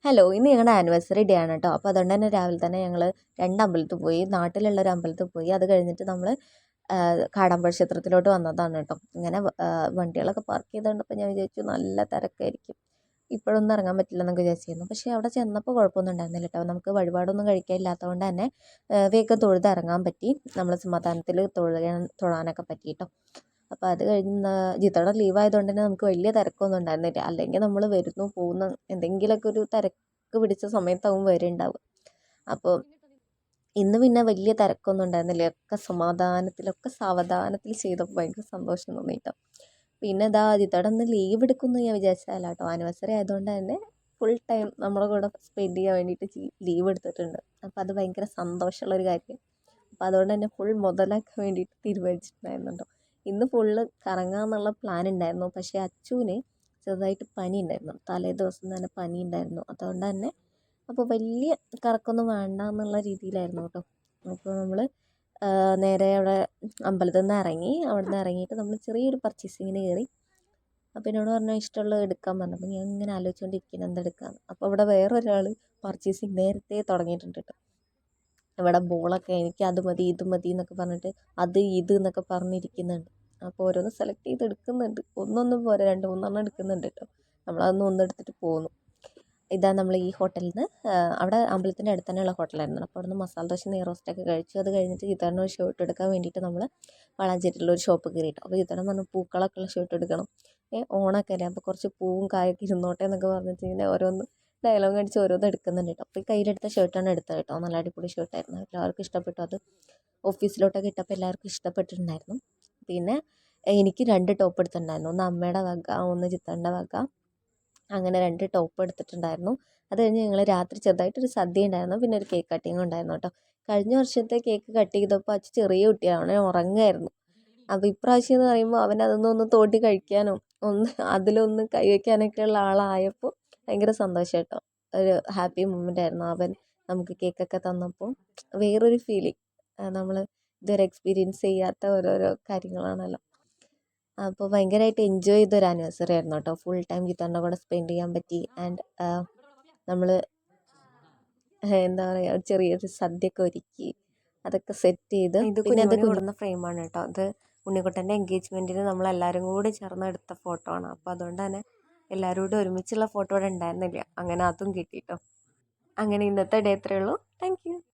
Hello, ഇന്ന് ഞങ്ങളുടെ anniversary day ആണ് കേട്ടോ. അപ്പോൾ അതുകൊണ്ട് തന്നെ രാവിലെ തന്നെ ഞങ്ങൾ 2 അമ്പലത്തിൽ പോയി. നാട്ടിലുള്ള ഒരു അമ്പലത്തിൽ പോയി. അത് കഴിഞ്ഞിട്ട് നമ്മൾ കാടാമ്പുഴ ക്ഷേത്രത്തിലോട്ട് വന്നതാണ് കേട്ടോ. ഇങ്ങനെ വണ്ടികളൊക്കെ പാർക്ക് ചെയ്തുകൊണ്ടപ്പോൾ ഞാൻ വിചാരിച്ചു നല്ല തിരക്കായിരിക്കും, ഇപ്പോഴൊന്നും ഇറങ്ങാൻ പറ്റില്ലെന്നൊക്കെ വിചാരിച്ചിരുന്നു. പക്ഷേ അവിടെ ചെന്നപ്പോൾ കുഴപ്പമൊന്നും ഉണ്ടായിരുന്നില്ല കേട്ടോ. നമുക്ക് വഴിപാടൊന്നും കഴിക്കാനില്ലാത്തതുകൊണ്ട് തന്നെ വേഗം തൊഴുത് ഇറങ്ങാൻ പറ്റി. നമ്മൾ സമാധാനത്തിൽ തൊഴാനൊക്കെ പറ്റി കേട്ടോ. അപ്പോൾ അത് കഴിഞ്ഞ് ജിത്തോടെ ലീവ് ആയതുകൊണ്ട് തന്നെ നമുക്ക് വലിയ തിരക്കൊന്നും ഉണ്ടായിരുന്നില്ല. അല്ലെങ്കിൽ നമ്മൾ വരുന്നു പോകുന്നു എന്തെങ്കിലുമൊക്കെ ഒരു തിരക്ക് പിടിച്ച സമയത്താവും വരുന്നുണ്ടാവുക. അപ്പോൾ ഇന്ന് പിന്നെ വലിയ തിരക്കൊന്നും ഉണ്ടായിരുന്നില്ല. ഒക്കെ സാവധാനത്തിൽ ചെയ്തപ്പോൾ ഭയങ്കര സന്തോഷം തോന്നി കേട്ടോ. പിന്നെ ഇതാ ജിത്തോടെ ഒന്ന് ലീവ് എടുക്കുമെന്ന് ഞാൻ വിചാരിച്ചതല്ല കേട്ടോ. ആനിവേഴ്സറി ആയതുകൊണ്ട് തന്നെ ഫുൾ ടൈം നമ്മുടെ കൂടെ സ്പെൻഡ് ചെയ്യാൻ വേണ്ടിയിട്ട് ലീവ് എടുത്തിട്ടുണ്ട്. അപ്പോൾ അത് ഭയങ്കര സന്തോഷമുള്ളൊരു കാര്യം. അപ്പോൾ അതുകൊണ്ട് തന്നെ ഫുൾ മുതലാക്കാൻ വേണ്ടിയിട്ട് തീരുമാനിച്ചിട്ടുണ്ടായിരുന്നുണ്ടോ. ഇന്ന് ഫുള്ള് കറങ്ങാമെന്നുള്ള പ്ലാൻ ഉണ്ടായിരുന്നു. പക്ഷേ അച്ചുവിന് ചെറുതായിട്ട് പനി ഉണ്ടായിരുന്നു. തലേ ദിവസം തന്നെ പനി ഉണ്ടായിരുന്നു. അതുകൊണ്ട് തന്നെ അപ്പോൾ വലിയ കറക്കമൊന്നും വേണ്ട എന്നുള്ള രീതിയിലായിരുന്നു കേട്ടോ. അപ്പോൾ നമ്മൾ നേരെ അവിടെ അമ്പലത്തിൽ നിന്ന് ഇറങ്ങി. അവിടെ നിന്ന് ഇറങ്ങിയിട്ട് നമ്മൾ ചെറിയൊരു പർച്ചേസിങ്ങിന് കയറി. അപ്പോൾ എന്നോട് പറഞ്ഞാൽ ഇഷ്ടമുള്ളത് എടുക്കാൻ പറഞ്ഞു. അപ്പോൾ ഞാൻ ഇങ്ങനെ ആലോചിച്ചുകൊണ്ടിരിക്കുന്നത് എന്തെടുക്കാമെന്ന്. അപ്പോൾ ഇവിടെ വേറൊരാൾ പർച്ചേസിങ് നേരത്തെ തുടങ്ങിയിട്ടുണ്ട് കേട്ടോ. ഇവിടെ ബോളൊക്കെ എനിക്ക് അത് മതി ഇത് മതി എന്നൊക്കെ പറഞ്ഞിട്ട് അത് ഇത് എന്നൊക്കെ പറഞ്ഞിരിക്കുന്നുണ്ട്. അപ്പോൾ ഓരോന്ന് സെലക്ട് ചെയ്ത് എടുക്കുന്നുണ്ട്. ഒന്നൊന്നും പോരാ, 2-3 എടുക്കുന്നുണ്ട് കേട്ടോ. നമ്മളതൊന്നും ഒന്നെടുത്തിട്ട് പോന്നു. ഇതാ നമ്മൾ ഈ ഹോട്ടലിൽ നിന്ന് അവിടെ അമ്പലത്തിൻ്റെ അടുത്ത് തന്നെയുള്ള ഹോട്ടലായിരുന്നു. അപ്പോൾ അവിടെ നിന്ന് മസാല ദോശ നെയ്റോസ്റ്റൊക്കെ കഴിച്ചു. അത് കഴിഞ്ഞിട്ട് ചിത്തണ്ണ ഒരു ഷർട്ട് എടുക്കാൻ വേണ്ടിയിട്ട് നമ്മൾ വളാഞ്ചേരിയിലുള്ള ഒരു ഷോപ്പ് കയറിയിട്ടു. അപ്പോൾ ചിത്തണ്ണൻ പറഞ്ഞു പൂക്കളൊക്കെ ഉള്ള ഷർട്ട് എടുക്കണം, ഓണമൊക്കെ അല്ലേ, അപ്പോൾ കുറച്ച് പൂവും കായൊക്കെ ഇരുന്നോട്ടെ എന്നൊക്കെ പറഞ്ഞിട്ട് ഇങ്ങനെ ഓരോന്ന് ഡയലോഗ് അടിച്ച് ഓരോന്ന് എടുക്കുന്നുണ്ട് കേട്ടോ. അപ്പോൾ ഈ കയ്യിലെടുത്ത ഷർട്ടാണ് എടുത്തത് കേട്ടോ. നല്ല അടിപൊളി ഷർട്ടായിരുന്നു. എല്ലാവർക്കും ഇഷ്ടപ്പെട്ടു. അത് ഓഫീസിലോട്ടൊക്കെ ഇട്ടപ്പോൾ എല്ലാവർക്കും ഇഷ്ടപ്പെട്ടിട്ടുണ്ടായിരുന്നു. പിന്നെ എനിക്ക് 2 ടോപ്പ് എടുത്തിട്ടുണ്ടായിരുന്നു. ഒന്ന് അമ്മയുടെ വക, ഒന്ന് ചിത്തണ്ണൻ്റെ വക. അങ്ങനെ 2 ടോപ്പ് എടുത്തിട്ടുണ്ടായിരുന്നു. അത് കഴിഞ്ഞ് ഞങ്ങൾ രാത്രി ചെറുതായിട്ടൊരു സദ്യ ഉണ്ടായിരുന്നു. പിന്നെ ഒരു കേക്ക് കട്ടിങ്ങും ഉണ്ടായിരുന്നു കേട്ടോ. കഴിഞ്ഞ വർഷത്തെ കേക്ക് കട്ട് ചെയ്തപ്പോൾ അച്ഛൻ ചെറിയ കുട്ടിയാണ്, അവനെ ഉറങ്ങുമായിരുന്നു. അപ്പോൾ ഇപ്രാവശ്യം എന്ന് പറയുമ്പോൾ അവൻ അതൊന്നും തോണ്ടി കഴിക്കാനോ അതിലൊന്ന് കൈ വയ്ക്കാനൊക്കെ ഉള്ള ആളായപ്പോൾ ഭയങ്കര സന്തോഷം കേട്ടോ. ഒരു ഹാപ്പി മൊമെൻ്റ് ആയിരുന്നു. അവൻ നമുക്ക് കേക്കൊക്കെ തന്നപ്പോൾ വേറൊരു ഫീലിംഗ്. നമ്മൾ ഇതുവരെ എക്സ്പീരിയൻസ് ചെയ്യാത്ത ഓരോരോ കാര്യങ്ങളാണല്ലോ. അപ്പോൾ ഭയങ്കരമായിട്ട് എൻജോയ് ചെയ്തൊരു ആനിവേഴ്സറി ആയിരുന്നു കേട്ടോ. ഫുൾ ടൈം ഗീതാറിൻ്റെ കൂടെ സ്പെൻഡ് ചെയ്യാൻ പറ്റി. ആൻഡ് നമ്മൾ എന്താ പറയുക, ചെറിയൊരു സദ്യയൊക്കെ ഒരുക്കി അതൊക്കെ സെറ്റ് ചെയ്ത്. പിന്നെ അത് കൊടുക്കുന്ന ഫ്രെയിമാണ് കേട്ടോ. അത് ഉണ്ണിക്കുട്ടൻ്റെ എൻഗേജ്മെൻറ്റിന് നമ്മളെല്ലാവരും കൂടി ചേർന്ന് എടുത്ത ഫോട്ടോ ആണ്. അപ്പോൾ അതുകൊണ്ട് തന്നെ എല്ലാവരും കൂടി ഒരുമിച്ചുള്ള ഫോട്ടോ ഇവിടെ ഉണ്ടായിരുന്നില്ല. അങ്ങനെ അതും കിട്ടി കേട്ടോ. അങ്ങനെ ഇന്നത്തെ ഡേ ഇത്രയേ ഉള്ളൂ. Thank you.